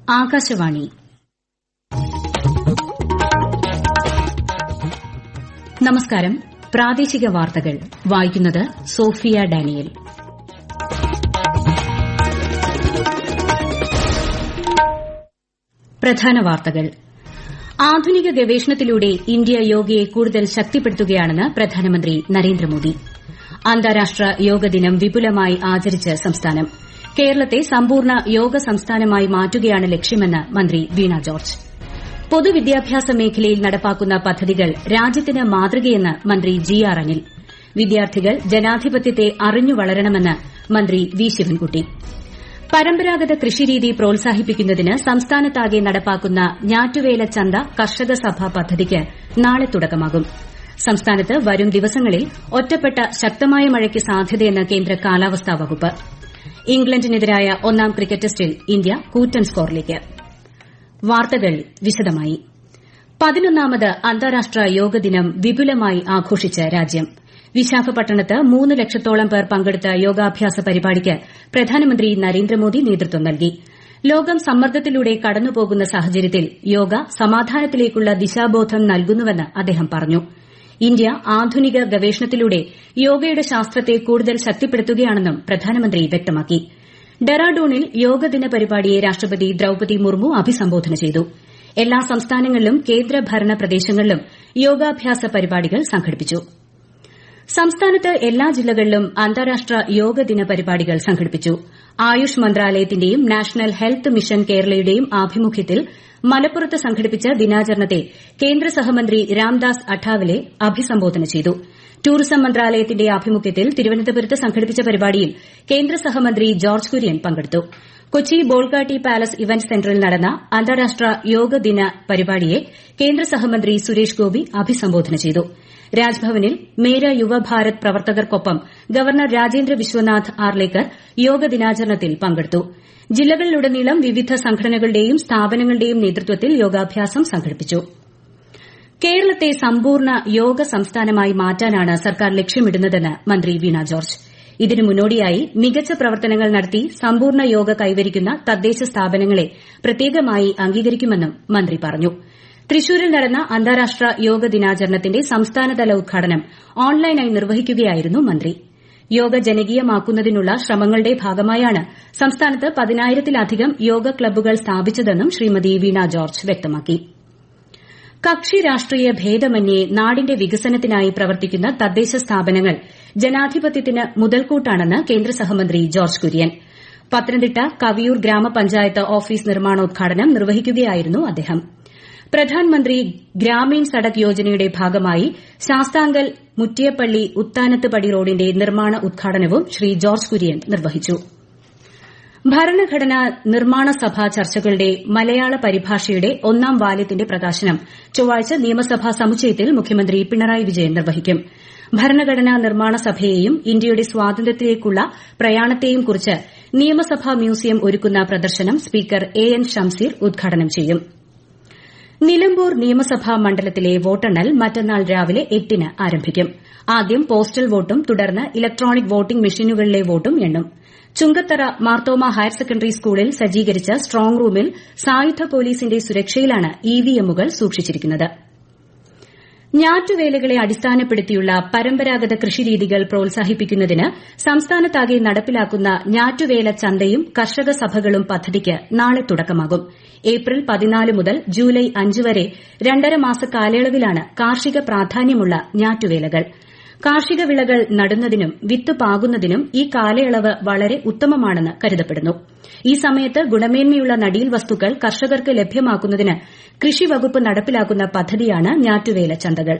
ആകാശവാണി. നമസ്കാരം. പ്രാദേശിക വാർത്തകൾ വായിക്കുന്നത് സോഫിയ ഡാനിയൽ. പ്രധാന വാർത്തകൾ. ആധുനിക ഗവേഷണത്തിലൂടെ ഇന്ത്യ യോഗയെ കൂടുതൽ ശക്തിപ്പെടുത്തുകയാണെന്ന് പ്രധാനമന്ത്രി നരേന്ദ്രമോദി. അന്താരാഷ്ട്ര യോഗ ദിനം വിപുലമായി ആചരിച്ച് സംസ്ഥാനം. കേരളത്തെ സമ്പൂർണ്ണ യോഗ സംസ്ഥാനമായി മാറ്റുകയാണ് ലക്ഷ്യമെന്ന് മന്ത്രി വീണ ജോർജ്. പൊതുവിദ്യാഭ്യാസ മേഖലയിൽ നടപ്പാക്കുന്ന പദ്ധതികൾ രാജ്യത്തിന് മാതൃകയെന്ന് മന്ത്രി ജി ആർ അനിൽ. വിദ്യാർത്ഥികൾ ജനാധിപത്യത്തെ അറിഞ്ഞു വളരണമെന്ന് മന്ത്രി വി ശിവൻകുട്ടി. പരമ്പരാഗത കൃഷിരീതി പ്രോത്സാഹിപ്പിക്കുന്നതിന് സംസ്ഥാനത്താകെ നടപ്പാക്കുന്ന ഞാറ്റുവേല ചന്ത കർഷക സഭ പദ്ധതിക്ക് നാളെ തുടക്കമാകും. സംസ്ഥാനത്ത് വരും ദിവസങ്ങളിൽ ഒറ്റപ്പെട്ട ശക്തമായ മഴയ്ക്ക് സാധ്യതയെന്ന് കേന്ദ്ര കാലാവസ്ഥാ വകുപ്പ്. ഇംഗ്ലണ്ടിനെതിരായ ഒന്നാം ക്രിക്കറ്റ് ടെസ്റ്റിൽ ഇന്ത്യ കൂറ്റൻ സ്കോറിലേക്ക്. വാർത്തകൾ വിശദമായി. 11ാമത് അന്താരാഷ്ട്ര യോഗ ദിനം വിപുലമായി ആഘോഷിച്ച് രാജ്യം. വിശാഖപട്ടണത്ത് 3 ലക്ഷത്തോളം പേർ പങ്കെടുത്ത യോഗാഭ്യാസ പരിപാടിക്ക് പ്രധാനമന്ത്രി നരേന്ദ്രമോദി നേതൃത്വം നൽകി. ലോകം സമ്മർദ്ദത്തിലൂടെ കടന്നുപോകുന്ന സാഹചര്യത്തിൽ യോഗ സമാധാനത്തിലേക്കുള്ള ദിശാബോധം നൽകുന്നുവെന്ന് അദ്ദേഹം പറഞ്ഞു. ഇന്ത്യ ആധുനിക ഗവേഷണത്തിലൂടെ യോഗയുടെ ശാസ്ത്രത്തെ കൂടുതൽ ശക്തിപ്പെടുത്തുകയാണെന്നും പ്രധാനമന്ത്രി വ്യക്തമാക്കി. ഡെറാഡൂണിൽ യോഗദിന പരിപാടിയെ രാഷ്ട്രപതി ദ്രൌപദി മുർമു അഭിസംബോധന ചെയ്തു. എല്ലാ സംസ്ഥാനങ്ങളിലും കേന്ദ്രഭരണ പ്രദേശങ്ങളിലും യോഗാഭ്യാസ പരിപാടികൾ സംഘടിപ്പിച്ചു. സംസ്ഥാനത്ത് എല്ലാ ജില്ലകളിലും അന്താരാഷ്ട്ര യോഗദിന പരിപാടികൾ സംഘടിപ്പിച്ചു. ആയുഷ് മന്ത്രാലയത്തിന്റെയും നാഷണൽ ഹെൽത്ത് മിഷൻ കേരളയുടെയും ആഭിമുഖ്യത്തിൽ മലപ്പുറത്ത് സംഘടിപ്പിച്ച ദിനാചരണത്തെ കേന്ദ്ര സഹമന്ത്രി രാംദാസ് അഠാവലെ അഭിസംബോധന ചെയ്തു. ടൂറിസം മന്ത്രാലയത്തിന്റെ ആഭിമുഖ്യത്തിൽ തിരുവനന്തപുരത്ത് സംഘടിപ്പിച്ച പരിപാടിയിൽ കേന്ദ്ര സഹമന്ത്രി ജോർജ് കുര്യൻ പങ്കെടുത്തു. കൊച്ചി ബോൾഗാട്ടി പാലസ് ഇവന്റ് സെന്ററിൽ നടന്ന അന്താരാഷ്ട്ര യോഗ ദിന പരിപാടിയെ കേന്ദ്ര സഹമന്ത്രി സുരേഷ് ഗോപി അഭിസംബോധന ചെയ്തു. രാജ്ഭവനിൽ മേര യുവഭാരത് പ്രവർത്തകർക്കൊപ്പം ഗവർണർ രാജേന്ദ്ര വിശ്വനാഥ് ആർലേക്കർ യോഗ ദിനാചരണത്തിൽ പങ്കെടുത്തു. ജില്ലകളിലുടനീളം വിവിധ സംഘടനകളുടെയും സ്ഥാപനങ്ങളുടെയും നേതൃത്വത്തിൽ യോഗാഭ്യാസം സംഘടിപ്പിച്ചു. കേരളത്തെ സമ്പൂർണ്ണ യോഗ സംസ്ഥാനമായി മാറ്റാനാണ് സർക്കാർ ലക്ഷ്യമിടുന്നതെന്ന് മന്ത്രി വീണ ജോർജ്. ഇതിനു മുന്നോടിയായി മികച്ച പ്രവർത്തനങ്ങൾ നടത്തി സമ്പൂർണ്ണ യോഗ കൈവരിക്കുന്ന തദ്ദേശ സ്ഥാപനങ്ങളെ പ്രത്യേകമായി അംഗീകരിക്കുമെന്നും മന്ത്രി പറഞ്ഞു. തൃശൂരിൽ നടന്ന അന്താരാഷ്ട്ര യോഗ ദിനാചരണത്തിന്റെ സംസ്ഥാനതല ഉദ്ഘാടനം ഓൺലൈനായി നിർവഹിക്കുകയായിരുന്നു മന്ത്രി. യോഗ ജനകീയമാക്കുന്നതിനുള്ള ശ്രമങ്ങളുടെ ഭാഗമായാണ് സംസ്ഥാനത്ത് 10,000-ത്തിലധികം യോഗ ക്ലബ്ബുകൾ സ്ഥാപിച്ചതെന്നും ശ്രീമതി വീണ ജോർജ് വ്യക്തമാക്കി. കക്ഷി രാഷ്ട്രീയ ഭേദമന്യേ നാടിന്റെ വികസനത്തിനായി പ്രവർത്തിക്കുന്ന തദ്ദേശ സ്ഥാപനങ്ങൾ ജനാധിപത്യത്തിന് മുതൽക്കൂട്ടാണെന്ന് കേന്ദ്ര സഹമന്ത്രി ജോർജ് കുര്യൻ. പത്തനംതിട്ട കവിയൂർ ഗ്രാമപഞ്ചായത്ത് ഓഫീസ് നിർമ്മാണോദ്ഘാടനം നിർവഹിക്കുകയായിരുന്നു അദ്ദേഹം. പ്രധാൻമന്ത്രി ഗ്രാമീൺ സഡക് യോജനയുടെ ഭാഗമായി ശാസ്താംകൽ മുറ്റിയപ്പള്ളി ഉത്താനത്ത്പടി റോഡിന്റെ നിർമ്മാണ ഉദ്ഘാടനവും ശ്രീ ജോർജ് കുര്യൻ നിർവഹിച്ചു. ഭരണഘടനാ നിർമ്മാണ സഭാ ചർച്ചകളുടെ മലയാള പരിഭാഷയുടെ 1ാം വാല്യത്തിന്റെ പ്രകാശനം ചൊവ്വാഴ്ച നിയമസഭാ സമുച്ചയത്തിൽ മുഖ്യമന്ത്രി പിണറായി വിജയൻ നിർവഹിക്കും. ഭരണഘടനാ നിർമ്മാണ സഭയെയും ഇന്ത്യയുടെ സ്വാതന്ത്ര്യത്തിലേക്കുള്ള പ്രയാണത്തെയും കുറിച്ച് നിയമസഭാ മ്യൂസിയം ഒരുക്കുന്ന പ്രദർശനം സ്പീക്കർ എ എൻ ഷംസീർ ഉദ്ഘാടനം ചെയ്യും. നിലമ്പൂർ നിയമസഭാ മണ്ഡലത്തിലെ വോട്ടെണ്ണൽ മറ്റന്നാൾ രാവിലെ 8-ന് ആരംഭിക്കും. ആദ്യം പോസ്റ്റൽ വോട്ടും തുടർന്ന് ഇലക്ട്രോണിക് വോട്ടിംഗ് മെഷീനുകളിലെ വോട്ടും എണ്ണും. ചുങ്കത്തറ മാർത്തോമ ഹയർ സെക്കൻഡറി സ്കൂളിൽ സജ്ജീകരിച്ച സ്ട്രോങ് റൂമിൽ സായുധ പോലീസിന്റെ സുരക്ഷയിലാണ് ഇവിഎമ്മുകൾ സൂക്ഷിച്ചിരിക്കുന്നത്. ഞാറ്റുവേലകളെ അടിസ്ഥാനപ്പെടുത്തിയുള്ള പരമ്പരാഗത കൃഷിരീതികൾ പ്രോത്സാഹിപ്പിക്കുന്നതിന് സംസ്ഥാനത്താകെ നടപ്പിലാക്കുന്ന ഞാറ്റുവേല ചന്തയും കർഷക സഭകളും പദ്ധതിക്ക് നാളെ തുടക്കമാകും. ഏപ്രിൽ 14 മുതൽ ജൂലൈ 5 വരെ 2.5 മാസ കാലയളവിലാണ് കാർഷിക പ്രാധാന്യമുള്ള ഞാറ്റുവേലകൾ. കാർഷിക വിളകൾ നടുന്നതിനും വിത്ത് പാകുന്നതിനും ഈ കാലയളവ് വളരെ ഉത്തമമാണെന്ന് കരുതപ്പെടുന്നു. ഈ സമയത്ത് ഗുണമേന്മയുള്ള നടീൽ വസ്തുക്കൾ കർഷകർക്ക് ലഭ്യമാക്കുന്നതിന് കൃഷിവകുപ്പ് നടപ്പിലാക്കുന്ന പദ്ധതിയാണ് ഞാറ്റുവേല ചന്തകൾ.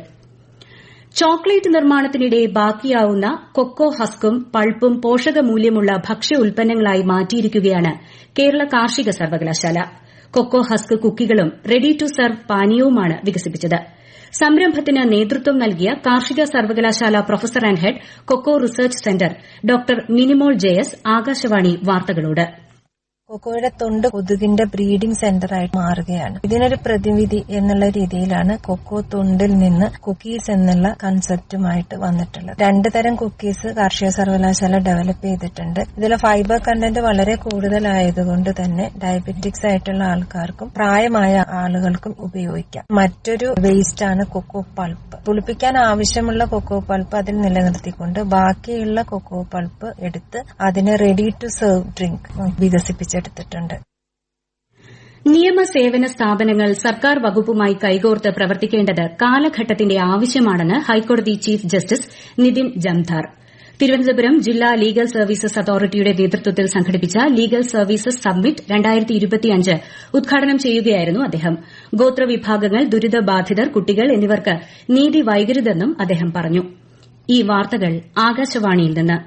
ചോക്ലേറ്റ് നിർമ്മാണത്തിനിടെ ബാക്കിയാവുന്ന കൊക്കോ ഹസ്കും പൾപ്പും പോഷകമൂല്യമുള്ള ഭക്ഷ്യ ഉൽപ്പന്നങ്ങളായി മാറ്റിയിരിക്കുകയാണ് കേരള കാർഷിക സർവകലാശാല. കൊക്കോ ഹസ്ക് കുക്കികളും റെഡി ടു സെർവ് പാനീയവുമാണ് വികസിപ്പിച്ചത്. സംരംഭത്തിന് നേതൃത്വം നൽകിയ കാർഷിക സർവകലാശാല professor and head cocoa research centre doctor Minimol J S Akashvani വാർത്തകളോട്. കൊക്കോയുടെ തൊണ്ട് കൊതുകിന്റെ ബ്രീഡിംഗ് സെന്ററായിട്ട് മാറുകയാണ്. ഇതിനൊരു പ്രതിവിധി എന്നുള്ള രീതിയിലാണ് കൊക്കോ തൊണ്ടിൽ നിന്ന് കുക്കീസ് എന്നുള്ള കൺസെപ്റ്റുമായിട്ട് വന്നിട്ടുള്ളത്. 2 തരം കുക്കീസ് കാർഷിക സർവകലാശാല ഡെവലപ്പ് ചെയ്തിട്ടുണ്ട്. ഇതിലെ ഫൈബർ കണ്ടന്റ് വളരെ കൂടുതലായതുകൊണ്ട് തന്നെ ഡയബറ്റിക്സ് ആയിട്ടുള്ള ആൾക്കാർക്കും പ്രായമായ ആളുകൾക്കും ഉപയോഗിക്കാം. മറ്റൊരു വേസ്റ്റ് ആണ് കൊക്കോ പൾപ്പ്. പുളിപ്പിക്കാൻ ആവശ്യമുള്ള കൊക്കോ പൾപ്പ് അതിൽ നിലനിർത്തിക്കൊണ്ട് ബാക്കിയുള്ള കൊക്കോ പൾപ്പ് എടുത്ത് അതിനെ റെഡി ടു സെർവ് ഡ്രിങ്ക് വികസിപ്പിച്ചെടുത്തിട്ടുണ്ട്. നിയമസേവന സ്ഥാപനങ്ങൾ സർക്കാർ വകുപ്പുമായി കൈകോർത്ത് പ്രവർത്തിക്കേണ്ടത് കാലഘട്ടത്തിന്റെ ആവശ്യമാണെന്ന് ഹൈക്കോടതി ചീഫ് ജസ്റ്റിസ് നിതിൻ ജംധാർ. തിരുവനന്തപുരം ജില്ലാ ലീഗൽ സർവീസസ് അതോറിറ്റിയുടെ നേതൃത്വത്തിൽ സംഘടിപ്പിച്ച ലീഗൽ സർവീസസ് സമ്മിറ്റ് 2025 ഉദ്ഘാടനം ചെയ്യുകയായിരുന്നു അദ്ദേഹം. ഗോത്രവിഭാഗങ്ങൾ, ദുരിതബാധിതർ, കുട്ടികൾ എന്നിവർക്ക് നീതി വൈകരുതെന്നും അദ്ദേഹം പറഞ്ഞു. ഈ വാർത്തകൾ ആകാശവാണിയിൽ നിന്ന്.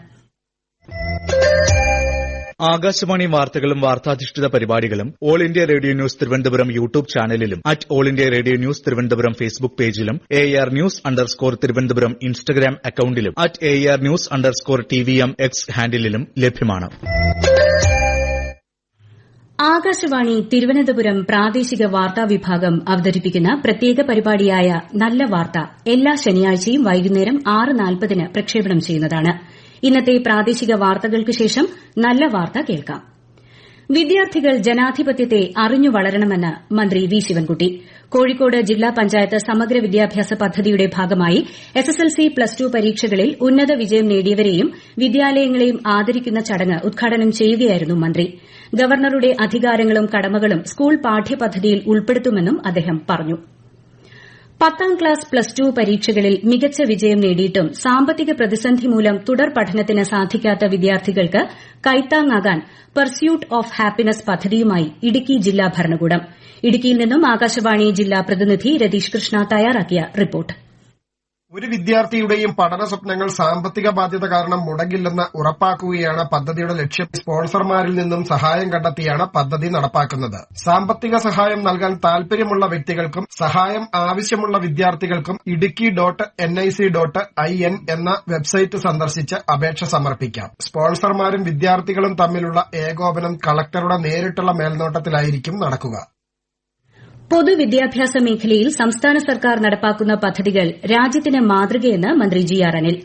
ആകാശവാണി വാർത്തകളും വാർത്താധിഷ്ഠിത പരിപാടികളും all India radio news Thiruvananthapuram YouTube ചാനലിലും @all India radio news Thiruvananthapuram Facebook പേജിലും AR News_ തിരുവനന്തപുരം ഇൻസ്റ്റഗ്രാം അക്കൌണ്ടിലും @AR News_TVM X ഹാൻഡിലും ലഭ്യമാണ്. ആകാശവാണി തിരുവനന്തപുരം പ്രാദേശിക വാർത്താ വിഭാഗം അവതരിപ്പിക്കുന്ന പ്രത്യേക പരിപാടിയായ നല്ല വാർത്ത എല്ലാ ശനിയാഴ്ചയും വൈകുന്നേരം 6:40 പ്രക്ഷേപണം ചെയ്യുന്നതാണ്. ഇന്നത്തെ പ്രാദേശിക വാർത്തകൾക്ക് ശേഷം നല്ല വാർത്ത കേൾക്കാം. വിദ്യാർത്ഥികൾ ജനാധിപത്യത്തെ അറിഞ്ഞു വളരണമെന്ന് മന്ത്രി വി ശിവൻകുട്ടി. കോഴിക്കോട് ജില്ലാ പഞ്ചായത്ത് സമഗ്ര വിദ്യാഭ്യാസ പദ്ധതിയുടെ ഭാഗമായി SSLC, +2 പരീക്ഷകളിൽ ഉന്നത വിജയം നേടിയവരെയും വിദ്യാലയങ്ങളെയും ആദരിക്കുന്ന ചടങ്ങ് ഉദ്ഘാടനം ചെയ്യുകയായിരുന്നു മന്ത്രി. ഗവർണറുടെ അധികാരങ്ങളും കടമകളും സ്കൂൾ പാഠ്യപദ്ധതിയിൽ ഉൾപ്പെടുത്തുമെന്നും അദ്ദേഹം പറഞ്ഞു. 10ാം ക്ലാസ്, +2 പരീക്ഷകളിൽ മികച്ച വിജയം നേടിയിട്ടും സാമ്പത്തിക പ്രതിസന്ധി മൂലം തുടർ പഠനത്തിന് സാധിക്കാത്ത വിദ്യാർത്ഥികൾക്ക് കൈത്താങ്ങാകാൻ പർസ്യൂട്ട് ഓഫ് ഹാപ്പിനസ് പദ്ധതിയുമായി ഇടുക്കി ജില്ലാ ഭരണകൂടം. ഇടുക്കിയിൽ നിന്നും ആകാശവാണി ജില്ലാ പ്രതിനിധി രതീഷ് കൃഷ്ണ തയ്യാറാക്കിയ റിപ്പോർട്ട്. ഒരു വിദ്യാർത്ഥിയുടെയും പഠന സ്വപ്നങ്ങൾ സാമ്പത്തിക ബാധ്യത കാരണം മുടങ്ങില്ലെന്ന് ഉറപ്പാക്കുകയാണ് പദ്ധതിയുടെ ലക്ഷ്യം. സ്പോൺസർമാരിൽ നിന്നും സഹായം കണ്ടെത്തിയാണ് പദ്ധതി നടപ്പാക്കുന്നത്. സാമ്പത്തിക സഹായം നൽകാൻ താൽപര്യമുള്ള വ്യക്തികൾക്കും സഹായം ആവശ്യമുള്ള വിദ്യാർത്ഥികൾക്കും idiki.nic.in എന്ന വെബ്സൈറ്റ് സന്ദർശിച്ച് അപേക്ഷ സമർപ്പിക്കാം. സ്പോൺസർമാരും വിദ്യാർത്ഥികളും തമ്മിലുള്ള ഏകോപനം കളക്ടറുടെ നേരിട്ടുള്ള മേൽനോട്ടത്തിലായിരിക്കും നടക്കുക. പൊതുവിദ്യാഭ്യാസ മേഖലയിൽ സംസ്ഥാന സർക്കാർ നടപ്പാക്കുന്ന പദ്ധതികൾ രാജ്യത്തിന് മാതൃകയെന്ന് മന്ത്രി ജി ആർ അനിൽ.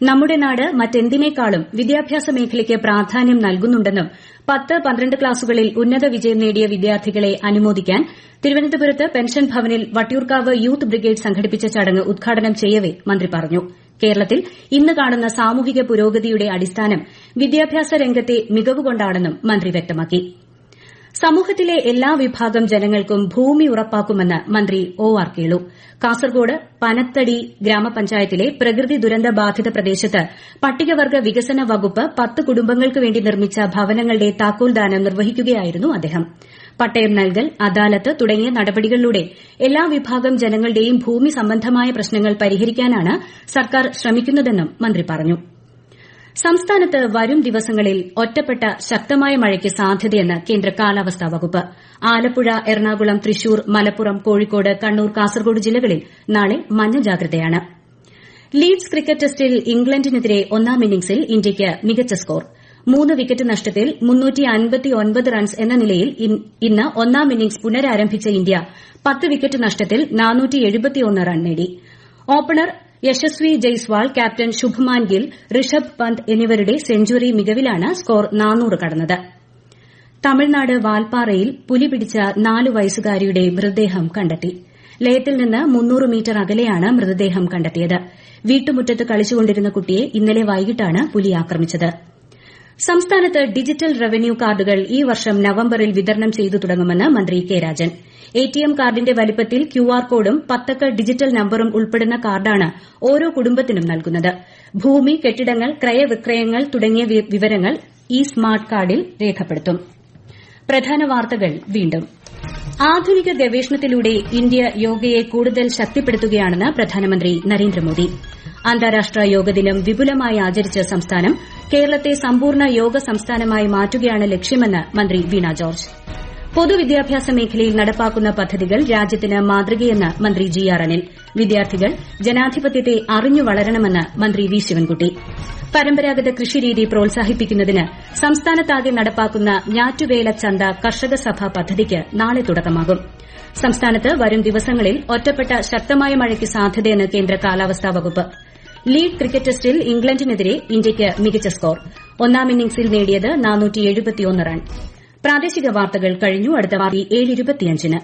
നമ്മുടെ നാട് മറ്റെന്തിനേക്കാളും വിദ്യാഭ്യാസ മേഖലയ്ക്ക് പ്രാധാന്യം നൽകുന്നുണ്ടെന്നും 10-12 ക്ലാസുകളിൽ ഉന്നത വിജയം നേടിയ വിദ്യാർത്ഥികളെ അനുമോദിക്കാൻ തിരുവനന്തപുരത്ത് പെൻഷൻ ഭവനിൽ വട്ടിയൂർക്കാവ് യൂത്ത് ബ്രിഗേഡ് സംഘടിപ്പിച്ച ചടങ്ങ് ഉദ്ഘാടനം ചെയ്യവെ മന്ത്രി പറഞ്ഞു. കേരളത്തിൽ ഇന്ന് കാണുന്ന സാമൂഹിക പുരോഗതിയുടെ അടിസ്ഥാനം വിദ്യാഭ്യാസ രംഗത്തെ മികവുകൊണ്ടാണെന്നും മന്ത്രി വ്യക്തമാക്കി. സമൂഹത്തിലെ എല്ലാ വിഭാഗം ജനങ്ങൾക്കും ഭൂമി ഉറപ്പാക്കുമെന്ന് മന്ത്രി OR കേളു. കാസർകോട് പനത്തടി ഗ്രാമപഞ്ചായത്തിലെ പ്രകൃതി ദുരന്ത ബാധിത പ്രദേശത്ത് പട്ടികവർഗ വികസന വകുപ്പ് 10 കുടുംബങ്ങൾക്ക് വേണ്ടി നിർമ്മിച്ച ഭവനങ്ങളുടെ താക്കോൽദാനം നിർവഹിക്കുകയായിരുന്നു അദ്ദേഹം. പട്ടയം നൽകൽ, അദാലത്ത് തുടങ്ങിയ നടപടികളിലൂടെ എല്ലാ വിഭാഗം ജനങ്ങളുടെയും ഭൂമി സംബന്ധമായ പ്രശ്നങ്ങൾ പരിഹരിക്കാനാണ് സർക്കാർ ശ്രമിക്കുന്നതെന്നും മന്ത്രി പറഞ്ഞു. സംസ്ഥാനത്ത് വരും ദിവസങ്ങളിൽ ഒറ്റപ്പെട്ട ശക്തമായ മഴയ്ക്ക് സാധ്യതയെന്ന് കേന്ദ്ര കാലാവസ്ഥാ വകുപ്പ്. ആലപ്പുഴ, എറണാകുളം, തൃശൂർ, മലപ്പുറം, കോഴിക്കോട്, കണ്ണൂർ, കാസർകോട് ജില്ലകളിൽ നാളെ മഞ്ഞ ജാഗ്രതയാണ്. ലീഡ്സ് ക്രിക്കറ്റ് ടെസ്റ്റിൽ ഇംഗ്ലണ്ടിനെതിരെ 1ാം ഇന്നിംഗ്സിൽ ഇന്ത്യയ്ക്ക് മികച്ച സ്കോർ. 3 വിക്കറ്റ് നഷ്ടത്തിൽ 359 റൺസ് എന്ന നിലയിൽ ഇന്ന് 1ാം ഇന്നിംഗ്സ് പുനരാരംഭിച്ച ഇന്ത്യ 10 വിക്കറ്റ് നഷ്ടത്തിൽ 471 റൺ നേടി. ഓപ്പണർ യശസ്വി ജയ്സ്വാൾ, ക്യാപ്റ്റൻ ശുഭ്മാൻ ഗിൽ, ഋഷഭ് പന്ത് എന്നിവരുടെ സെഞ്ചുറി മികവിലാണ് സ്കോർ 400 കടന്നത്. തമിഴ്നാട് വാൽപ്പാറയിൽ പുലി പിടിച്ച 4 വയസ്സുകാരിയുടെ മൃതദേഹം കണ്ടെത്തി. ലയത്തിൽ നിന്ന് 300 മീറ്റർ അകലെയാണ് മൃതദേഹം കണ്ടെത്തിയത്. വീട്ടുമുറ്റത്ത് കളിച്ചുകൊണ്ടിരുന്ന കുട്ടിയെ ഇന്നലെ വൈകിട്ടാണ് പുലി ആക്രമിച്ചത്. സംസ്ഥാനത്ത് ഡിജിറ്റൽ റവന്യൂ കാർഡുകൾ ഈ വർഷം നവംബറിൽ വിതരണം ചെയ്തു തുടങ്ങുമെന്ന് മന്ത്രി കെ രാജൻ. ATM കാർഡിന്റെ വലിപ്പത്തിൽ QR കോഡും 10 അക്ക ഡിജിറ്റൽ നമ്പറും ഉൾപ്പെടുന്ന കാർഡാണ് ഓരോ കുടുംബത്തിനും നൽകുന്നത്. ഭൂമി, കെട്ടിടങ്ങൾ, ക്രയവിക്രയങ്ങൾ തുടങ്ങിയ വിവരങ്ങൾ ഈ സ്മാർട്ട് കാർഡിൽ രേഖപ്പെടുത്തും. പ്രധാന വാർത്തകൾ വീണ്ടും. ആധുനിക ഗവേഷണത്തിലൂടെ ഇന്ത്യ യോഗയെ കൂടുതൽ ശക്തിപ്പെടുത്തുകയാണെന്ന് പ്രധാനമന്ത്രി നരേന്ദ്രമോദി. അന്താരാഷ്ട്ര യോഗദിനം വിപുലമായി ആചരിച്ച സംസ്ഥാനം കേരളത്തെ സമ്പൂർണ്ണ യോഗ സംസ്ഥാനമായി മാറ്റുകയാണ് ലക്ഷ്യമെന്ന് മന്ത്രി വീണ ജോർജ്. പൊതുവിദ്യാഭ്യാസ മേഖലയിൽ നടപ്പാക്കുന്ന പദ്ധതികൾ രാജ്യത്തിന് മാതൃകയെന്ന് മന്ത്രി ജി ആർ അനിൽ. വിദ്യാർത്ഥികൾ ജനാധിപത്യത്തെ അറിഞ്ഞു വളരണമെന്ന് മന്ത്രി വി ശിവൻകുട്ടി. പരമ്പരാഗത കൃഷിരീതി പ്രോത്സാഹിപ്പിക്കുന്നതിന് സംസ്ഥാനത്താകെ നടപ്പാക്കുന്ന ഞാറ്റുവേല ചന്ത കർഷക സഭ പദ്ധതിക്ക് നാളെ തുടക്കമാകും. സംസ്ഥാനത്ത് വരും ദിവസങ്ങളിൽ ഒറ്റപ്പെട്ട ശക്തമായ മഴയ്ക്ക് സാധ്യതയെന്ന് കേന്ദ്ര കാലാവസ്ഥാ വകുപ്പ്. ലീഗ് ക്രിക്കറ്റ് ടെസ്റ്റിൽ ഇംഗ്ലണ്ടിനെതിരെ ഇന്ത്യയ്ക്ക് മികച്ച സ്കോർ. ഒന്നാം ഇന്നിംഗ്സിൽ നേടിയത് 471 റൺ. പ്രാദേശിക വാർത്തകൾ കഴിഞ്ഞു. അടുത്ത വാർത്ത 7:25-ന്.